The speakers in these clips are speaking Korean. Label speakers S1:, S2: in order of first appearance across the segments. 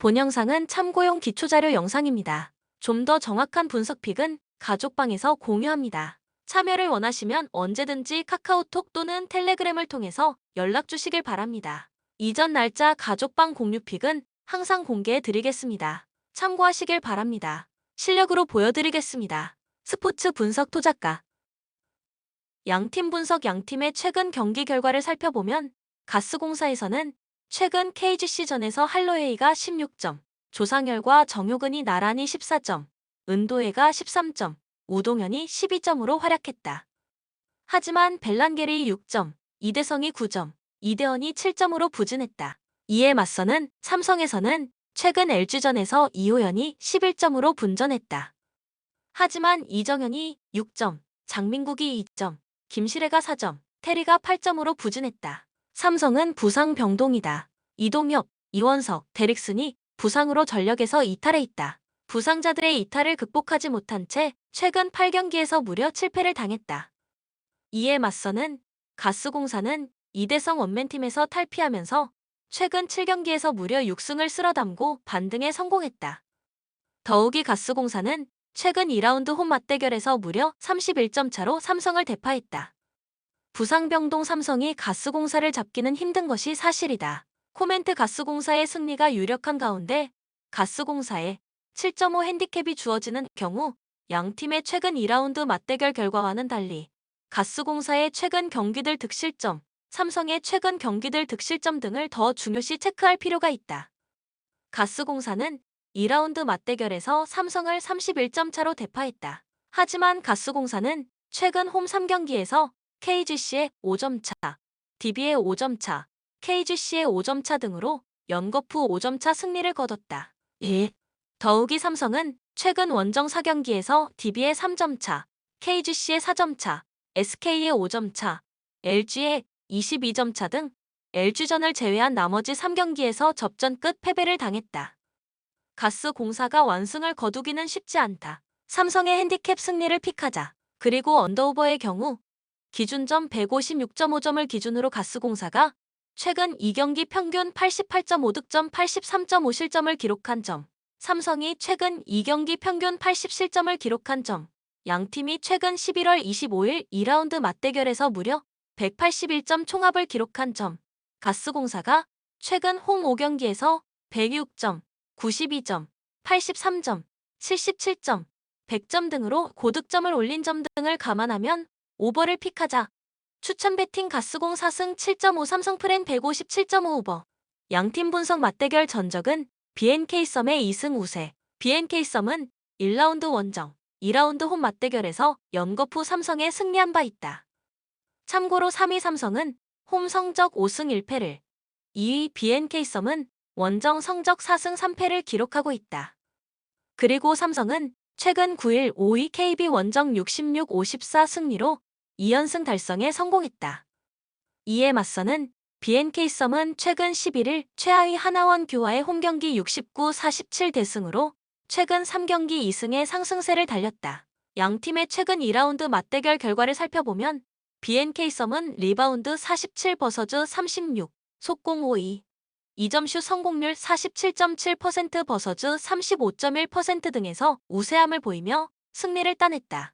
S1: 본 영상은 참고용 기초자료 영상입니다. 좀 더 정확한 분석픽은 가족방에서 공유합니다. 참여를 원하시면 언제든지 카카오톡 또는 텔레그램을 통해서 연락 주시길 바랍니다. 이전 날짜 가족방 공유픽은 항상 공개해 드리겠습니다. 참고하시길 바랍니다. 실력으로 보여드리겠습니다. 스포츠 분석 토작가. 양팀 분석. 양팀의 최근 경기 결과를 살펴보면 가스공사에서는 최근 KGC전에서 할로웨이가 16점, 조상열과 정효근이 나란히 14점, 은도혜가 13점, 우동현이 12점으로 활약했다. 하지만 벨란게리 6점, 이대성이 9점, 이대헌이 7점으로 부진했다. 이에 맞서는 삼성에서는 최근 LG전에서 이호연이 11점으로 분전했다. 하지만 이정현이 6점, 장민국이 2점, 김시래가 4점, 테리가 8점으로 부진했다. 삼성은 부상 병동이다. 이동엽, 이원석, 데릭슨이 부상으로 전력에서 이탈해 있다. 부상자들의 이탈을 극복하지 못한 채 최근 8경기에서 무려 7패를 당했다. 이에 맞서는 가스공사는 이대성 원맨팀에서 탈피하면서 최근 7경기에서 무려 6승을 쓸어담고 반등에 성공했다. 더욱이 가스공사는 최근 2라운드 홈 맞대결에서 무려 31점 차로 삼성을 대파했다. 부상병동 삼성이 가스공사를 잡기는 힘든 것이 사실이다. 코멘트. 가스공사의 승리가 유력한 가운데 가스공사에 7.5 핸디캡이 주어지는 경우 양팀의 최근 2라운드 맞대결 결과와는 달리 가스공사의 최근 경기들 득실점, 삼성의 최근 경기들 득실점 등을 더 중요시 체크할 필요가 있다. 가스공사는 2라운드 맞대결에서 삼성을 31점 차로 대파했다. 하지만 가스공사는 최근 홈 3경기에서 KGC의 5점 차, DB의 5점 차, KGC의 5점 차 등으로 연거푸 5점 차 승리를 거뒀다. 더욱이 삼성은 최근 원정 4경기에서 DB의 3점 차, KGC의 4점 차, SK의 5점 차, LG의 22점 차 등 LG전을 제외한 나머지 3경기에서 접전 끝 패배를 당했다. 가스공사가 완승을 거두기는 쉽지 않다. 삼성의 핸디캡 승리를 픽하자. 그리고 언더오버의 경우 기준점 156.5점을 기준으로 가스공사가 최근 2경기 평균 88.5득점 83.5 실점을 기록한 점, 삼성이 최근 2경기 평균 87점을 기록한 점, 양팀이 최근 11월 25일 2라운드 맞대결에서 무려 181점 총합을 기록한 점, 가스공사가 최근 홈 5경기에서 106점, 92점, 83점, 77점, 100점 등으로 고득점을 올린 점 등을 감안하면 오버를 픽하자. 추천 배팅. 가스공 4승 7.5 삼성 프렌 157.5 오버. 양팀 분석. 맞대결 전적은 BNK썸의 2승 우세. BNK썸은 1라운드 원정, 2라운드 홈 맞대결에서 연거푸 삼성에 승리한 바 있다. 참고로 3위 삼성은 홈 성적 5승 1패를, 2위 BNK썸은 원정 성적 4승 3패를 기록하고 있다. 그리고 삼성은 최근 9일 5위 KB 원정 66-54 승리로 2연승 달성에 성공했다. 이에 맞서는 BNK썸은 최근 11일 최하위 하나원 큐와의 홈경기 69-47 대승으로 최근 3경기 2승의 상승세를 달렸다. 양팀의 최근 2라운드 맞대결 결과를 살펴보면 BNK썸은 리바운드 47 버서즈 36, 속공 5위, 2점슛 성공률 47.7% 버서즈 35.1% 등에서 우세함을 보이며 승리를 따냈다.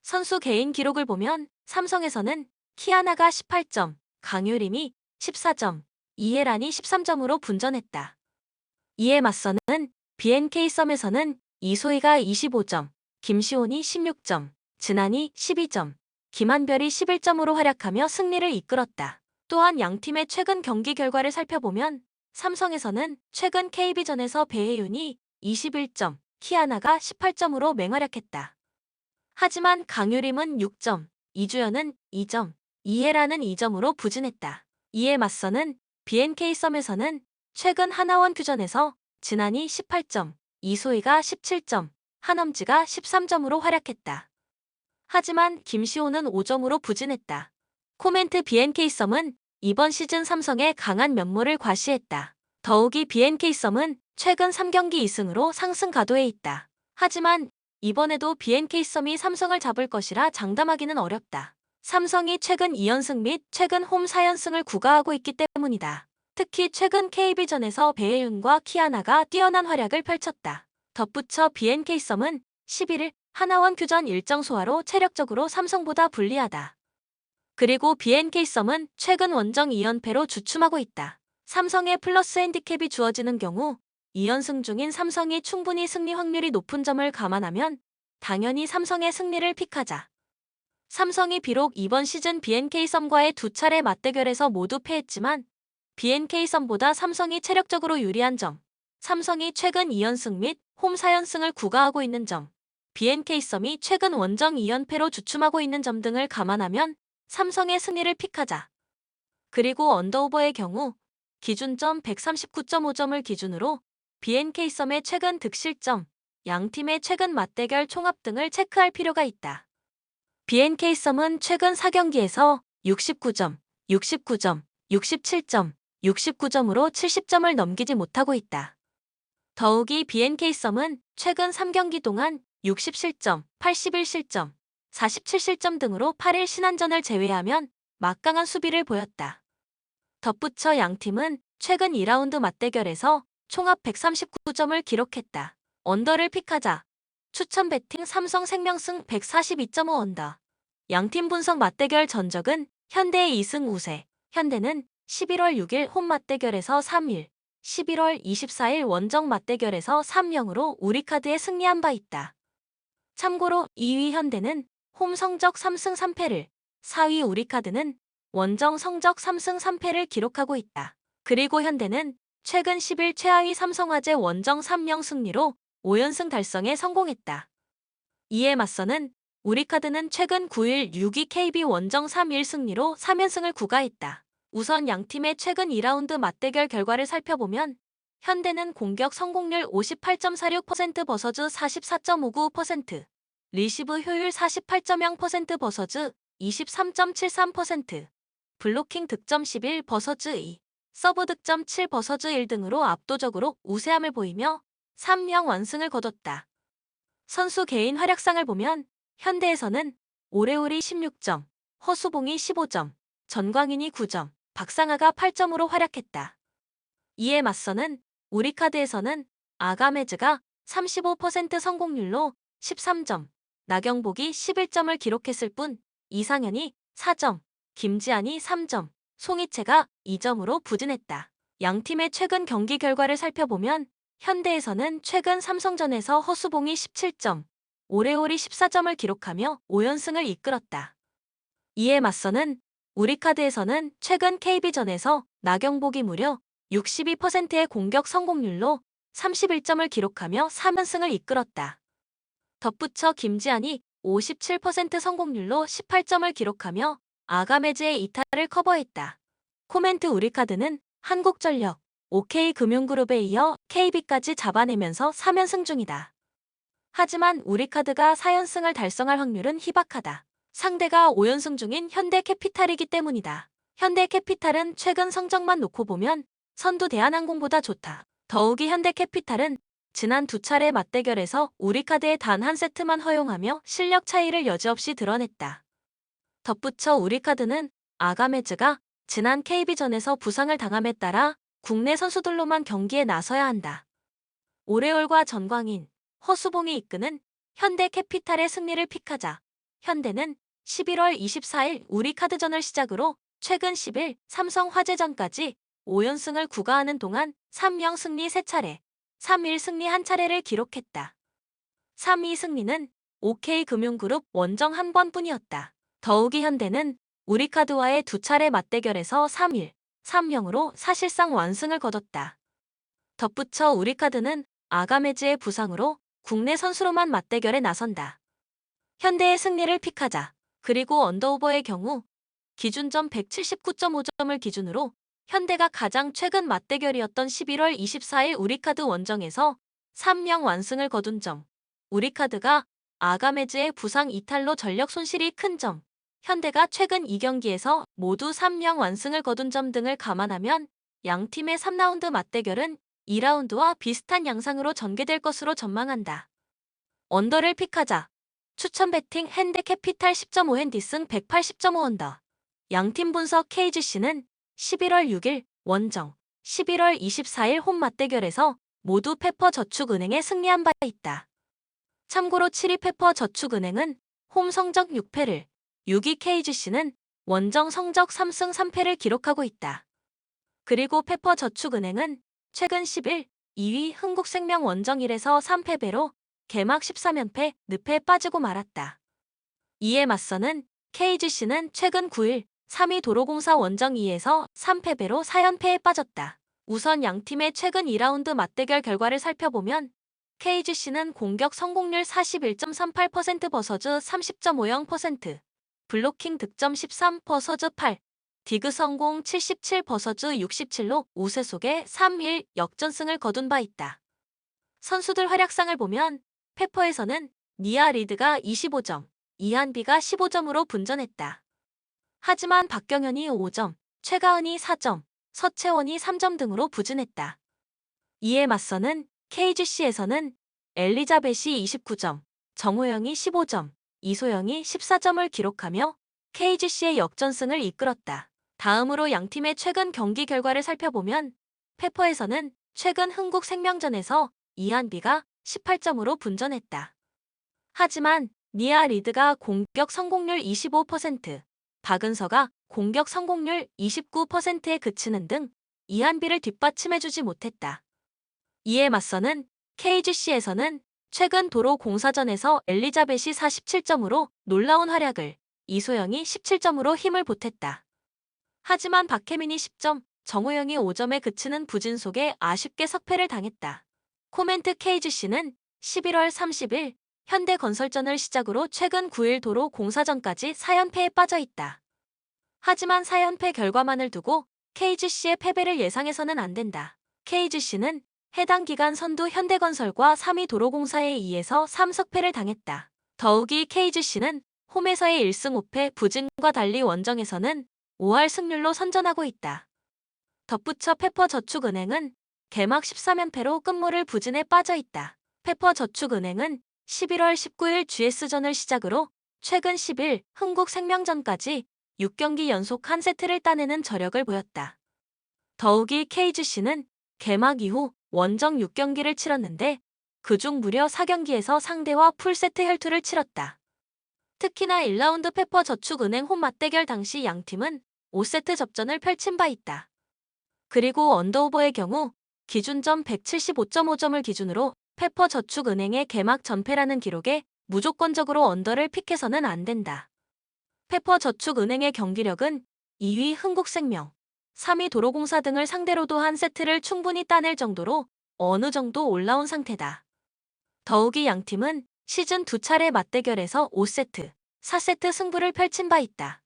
S1: 선수 개인 기록을 보면 삼성에서는 키아나가 18점, 강유림이 14점, 이해란이 13점으로 분전했다. 이에 맞서는 BNK썸에서는 이소희가 25점, 김시온이 16점, 진한이 12점, 김한별이 11점으로 활약하며 승리를 이끌었다. 또한 양팀의 최근 경기 결과를 살펴보면 삼성에서는 최근 KB전에서 배혜윤이 21점, 키아나가 18점으로 맹활약했다. 하지만 강유림은 6점, 이주연은 2점, 이해란은 2점으로 부진했다. 이에 맞서는 BNK썸에서는 최근 하나원 퓨전에서 진한이 18점, 이소희가 17점, 한엄지가 13점으로 활약했다. 하지만 김시호는 5점으로 부진했다. 코멘트. BNK썸은 이번 시즌 삼성의 강한 면모를 과시했다. 더욱이 BNK썸은 최근 3경기 2승으로 상승 가도에 있다. 하지만 이번에도 BNK썸이 삼성을 잡을 것이라 장담하기는 어렵다. 삼성이 최근 2연승 및 최근 홈 4연승을 구가하고 있기 때문이다. 특히 최근 KB전에서 배혜윤과 키아나가 뛰어난 활약을 펼쳤다. 덧붙여 BNK 썸은 11일 하나원 큐전 일정 소화로 체력적으로 삼성보다 불리하다. 그리고 BNK 썸은 최근 원정 2연패로 주춤하고 있다. 삼성에 플러스 핸디캡이 주어지는 경우 2연승 중인 삼성이 충분히 승리 확률이 높은 점을 감안하면 당연히 삼성의 승리를 픽하자. 삼성이 비록 이번 시즌 BNK 썸과의 두 차례 맞대결에서 모두 패했지만 BNK 썸보다 삼성이 체력적으로 유리한 점, 삼성이 최근 2연승 및 홈 4연승을 구가하고 있는 점, BNK 썸이 최근 원정 2연패로 주춤하고 있는 점 등을 감안하면 삼성의 승리를 픽하자. 그리고 언더오버의 경우 기준점 139.5점을 기준으로 BNK 썸의 최근 득실점, 양팀의 최근 맞대결 총합 등을 체크할 필요가 있다. BNK 썸은 최근 4경기에서 69점, 69점, 67점, 69점으로 70점을 넘기지 못하고 있다. 더욱이 BNK 썸은 최근 3경기 동안 60실점, 81실점, 47실점 등으로 8일 신안전을 제외하면 막강한 수비를 보였다. 덧붙여 양팀은 최근 2라운드 맞대결에서 총합 139점을 기록했다. 언더를 픽하자. 추천 배팅 삼성생명승 142.5 언더. 양팀 분석 맞대결 전적은 현대의 2승 우세. 현대는 11월 6일 홈 맞대결에서 3일, 11월 24일 원정 맞대결에서 3-0으로 우리카드에 승리한 바 있다. 참고로 2위 현대는 홈 성적 3승 3패를, 4위 우리카드는 원정 성적 3승 3패를 기록하고 있다. 그리고 현대는 최근 10일 최하위 삼성화재 원정 3-0 승리로 5연승 달성에 성공했다. 이에 맞서는 우리카드는 최근 9일 6위 KB 원정 3-1 승리로 3연승을 구가했다. 우선 양팀의 최근 2라운드 맞대결 결과를 살펴보면 현대는 공격 성공률 58.46% 버서즈 44.59%, 리시브 효율 48.0% 버서즈 23.73%, 블로킹 득점 11 버서즈 2, 서브 득점 7 버서즈 1 등으로 압도적으로 우세함을 보이며 3-0 완승을 거뒀다. 선수 개인 활약상을 보면 현대에서는 오레올이 16점, 허수봉이 15점, 전광인이 9점, 박상아가 8점으로 활약했다. 이에 맞서는 우리카드에서는 아가메즈가 35% 성공률로 13점, 나경복이 11점을 기록했을 뿐 이상현이 4점, 김지한이 3점, 송이채가 2점으로 부진했다. 양팀의 최근 경기 결과를 살펴보면 현대에서는 최근 삼성전에서 허수봉이 17점, 오레올이 14점을 기록하며 5연승을 이끌었다. 이에 맞서는 우리카드에서는 최근 KB전에서 나경복이 무려 62%의 공격 성공률로 31점을 기록하며 3연승을 이끌었다. 덧붙여 김지한이 57% 성공률로 18점을 기록하며 아가메즈의 이탈을 커버했다. 코멘트 우리카드는 한국전력, OK금융그룹에 이어 KB까지 잡아내면서 3연승 중이다. 하지만 우리카드가 4연승을 달성할 확률은 희박하다. 상대가 5연승 중인 현대캐피탈이기 때문이다. 현대캐피탈은 최근 성적만 놓고 보면 선두 대한항공보다 좋다. 더욱이 현대캐피탈은 지난 두 차례 맞대결에서 우리카드에 단 한 세트만 허용하며 실력 차이를 여지없이 드러냈다. 덧붙여 우리카드는 아가메즈가 지난 KB전에서 부상을 당함에 따라 국내 선수들로만 경기에 나서야 한다. 오레올과 전광인, 허수봉이 이끄는 현대캐피탈의 승리를 픽하자. 현대는 11월 24일 우리카드전을 시작으로 최근 10일 삼성화재전까지 5연승을 구가하는 동안 3-0 승리 3차례, 3-1 승리 1차례를 기록했다. 3위 승리는 OK금융그룹 원정 한 번뿐이었다. 더욱이 현대는 우리카드와의 두 차례 맞대결에서 3-1, 3-0으로 사실상 완승을 거뒀다. 덧붙여 우리카드는 아가메즈의 부상으로 국내 선수로만 맞대결에 나선다. 현대의 승리를 픽하자. 그리고 언더오버의 경우 기준점 179.5점을 기준으로 현대가 가장 최근 맞대결이었던 11월 24일 우리카드 원정에서 3-0 완승을 거둔 점, 우리카드가 아가메즈의 부상 이탈로 전력 손실이 큰 점, 현대가 최근 2경기에서 모두 3-0 완승을 거둔 점 등을 감안하면 양팀의 3라운드 맞대결은 2라운드와 비슷한 양상으로 전개될 것으로 전망한다. 언더를 픽하자. 추천 배팅 현대캐피탈 10.5 핸디승 180.5 언더. 양팀 분석 KGC는 11월 6일 원정 11월 24일 홈 맞대결에서 모두 페퍼저축은행에 승리한 바 있다. 참고로 7위 페퍼저축은행은 홈 성적 6패를, 6위 KGC는 원정 성적 3승 3패를 기록하고 있다. 그리고 페퍼저축은행은 최근 10일 2위 흥국생명 원정 1에서 3패배로 개막 13연패 늪에 빠지고 말았다. 이에 맞서는 KGC는 최근 9일 3위 도로공사 원정 2에서 3패배로 4연패에 빠졌다. 우선 양팀의 최근 2라운드 맞대결 결과를 살펴보면 KGC는 공격 성공률 41.38% 버서즈 30.50%, 블로킹 득점 13 버서즈 8, 디그 성공 77 버서즈 67로 우세 속에 3-1 역전승을 거둔 바 있다. 선수들 활약상을 보면 페퍼에서는 니아 리드가 25점, 이한비가 15점으로 분전했다. 하지만 박경현이 5점, 최가은이 4점, 서채원이 3점 등으로 부진했다. 이에 맞서는 KGC에서는 엘리자벳이 29점, 정호영이 15점, 이소영이 14점을 기록하며 KGC의 역전승을 이끌었다. 다음으로 양팀의 최근 경기 결과를 살펴보면 페퍼에서는 최근 흥국생명전에서 이한비가 18점으로 분전했다. 하지만 니아 리드가 공격 성공률 25%, 박은서가 공격 성공률 29%에 그치는 등 이한비를 뒷받침해주지 못했다. 이에 맞서는 KGC에서는 최근 도로 공사전에서 엘리자벳이 47점으로 놀라운 활약을, 이소영이 17점으로 힘을 보탰다. 하지만 박혜민이 10점, 정호영이 5점에 그치는 부진 속에 아쉽게 석패를 당했다. 코멘트 KGC는 11월 30일 현대건설전을 시작으로 최근 9일 도로 공사전까지 4연패에 빠져 있다. 하지만 4연패 결과만을 두고 KGC의 패배를 예상해서는 안 된다. KGC는 해당 기간 선두 현대건설과 3위 도로공사에 2에서 3석패를 당했다. 더욱이 KGC는 홈에서의 1승 5패 부진과 달리 원정에서는 5할 승률로 선전하고 있다. 덧붙여 페퍼저축은행은 개막 13연패로 끝물을 부진에 빠져 있다. 페퍼저축은행은 11월 19일 GS전을 시작으로 최근 10일 흥국생명전까지 6경기 연속 한 세트를 따내는 저력을 보였다. 더욱이 KGC는 개막 이후 원정 6경기를 치렀는데 그중 무려 4경기에서 상대와 풀세트 혈투를 치렀다. 특히나 1라운드 페퍼저축은행 홈 맞대결 당시 양팀은 5세트 접전을 펼친 바 있다. 그리고 언더오버의 경우 기준점 175.5점을 기준으로 페퍼저축은행의 개막 전패라는 기록에 무조건적으로 언더를 픽해서는 안 된다. 페퍼저축은행의 경기력은 2위 흥국생명, 3위 도로공사 등을 상대로도 한 세트를 충분히 따낼 정도로 어느 정도 올라온 상태다. 더욱이 양팀은 시즌 2차례 맞대결에서 5세트, 4세트 승부를 펼친 바 있다.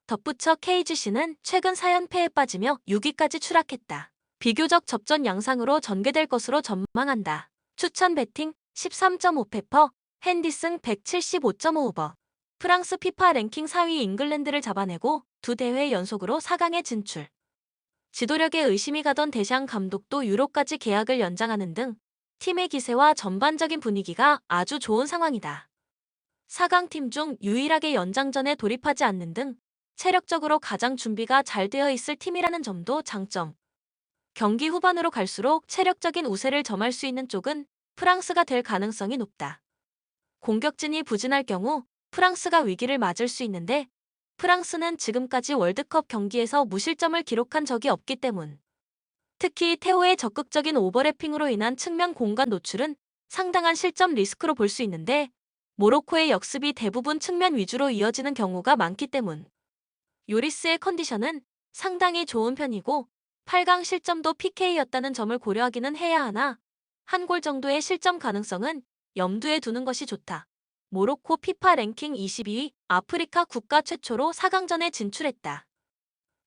S1: 덧붙여 KGC는 최근 4연패에 빠지며 6위까지 추락했다. 비교적 접전 양상으로 전개될 것으로 전망한다. 추천 배팅 13.5페퍼, 핸디슨 175.5오버. 프랑스 피파 랭킹 4위 잉글랜드를 잡아내고 두 대회 연속으로 4강에 진출. 지도력에 의심이 가던 데샹 감독도 유로까지 계약을 연장하는 등 팀의 기세와 전반적인 분위기가 아주 좋은 상황이다. 4강 팀 중 유일하게 연장전에 돌입하지 않는 등 체력적으로 가장 준비가 잘 되어 있을 팀이라는 점도 장점. 경기 후반으로 갈수록 체력적인 우세를 점할 수 있는 쪽은 프랑스가 될 가능성이 높다. 공격진이 부진할 경우 프랑스가 위기를 맞을 수 있는데 프랑스는 지금까지 월드컵 경기에서 무실점을 기록한 적이 없기 때문. 특히 테오의 적극적인 오버래핑으로 인한 측면 공간 노출은 상당한 실점 리스크로 볼 수 있는데 모로코의 역습이 대부분 측면 위주로 이어지는 경우가 많기 때문. 요리스의 컨디션은 상당히 좋은 편이고 8강 실점도 PK였다는 점을 고려하기는 해야 하나 한 골 정도의 실점 가능성은 염두에 두는 것이 좋다. 모로코 피파 랭킹 22위, 아프리카 국가 최초로 4강전에 진출했다.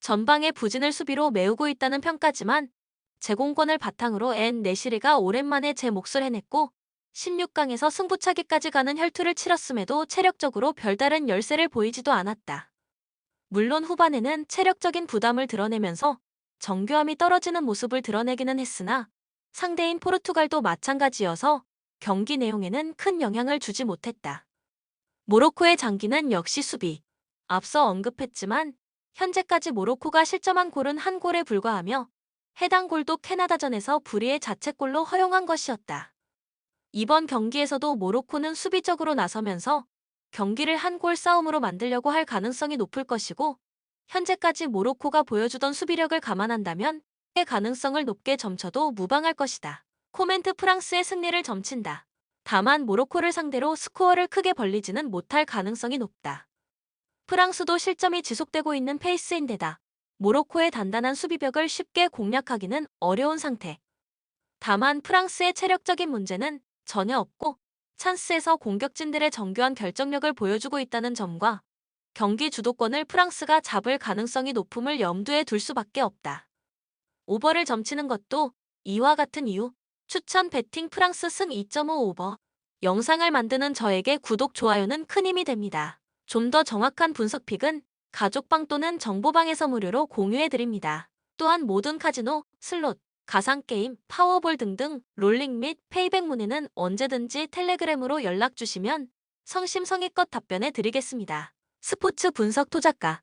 S1: 전방의 부진을 수비로 메우고 있다는 평가지만 제공권을 바탕으로 네시리가 오랜만에 제 몫을 해냈고 16강에서 승부차기까지 가는 혈투를 치렀음에도 체력적으로 별다른 열세를 보이지도 않았다. 물론 후반에는 체력적인 부담을 드러내면서 정교함이 떨어지는 모습을 드러내기는 했으나 상대인 포르투갈도 마찬가지여서 경기 내용에는 큰 영향을 주지 못했다. 모로코의 장기는 역시 수비. 앞서 언급했지만 현재까지 모로코가 실점한 골은 한 골에 불과하며 해당 골도 캐나다전에서 불의의 자책골로 허용한 것이었다. 이번 경기에서도 모로코는 수비적으로 나서면서 경기를 한 골 싸움으로 만들려고 할 가능성이 높을 것이고, 현재까지 모로코가 보여주던 수비력을 감안한다면 의 가능성을 높게 점쳐도 무방할 것이다. 코멘트 프랑스의 승리를 점친다. 다만 모로코를 상대로 스코어를 크게 벌리지는 못할 가능성이 높다. 프랑스도 실점이 지속되고 있는 페이스인데다 모로코의 단단한 수비벽을 쉽게 공략하기는 어려운 상태. 다만 프랑스의 체력적인 문제는 전혀 없고 찬스에서 공격진들의 정교한 결정력을 보여주고 있다는 점과 경기 주도권을 프랑스가 잡을 가능성이 높음을 염두에 둘 수밖에 없다. 오버를 점치는 것도 이와 같은 이유. 추천 베팅 프랑스 승 2.5 오버. 영상을 만드는 저에게 구독, 좋아요는 큰 힘이 됩니다. 좀 더 정확한 분석픽은 가족방 또는 정보방에서 무료로 공유해드립니다. 또한 모든 카지노, 슬롯, 가상게임, 파워볼 등등 롤링 및 페이백 문의는 언제든지 텔레그램으로 연락주시면 성심성의껏 답변해 드리겠습니다. 스포츠 분석 토작가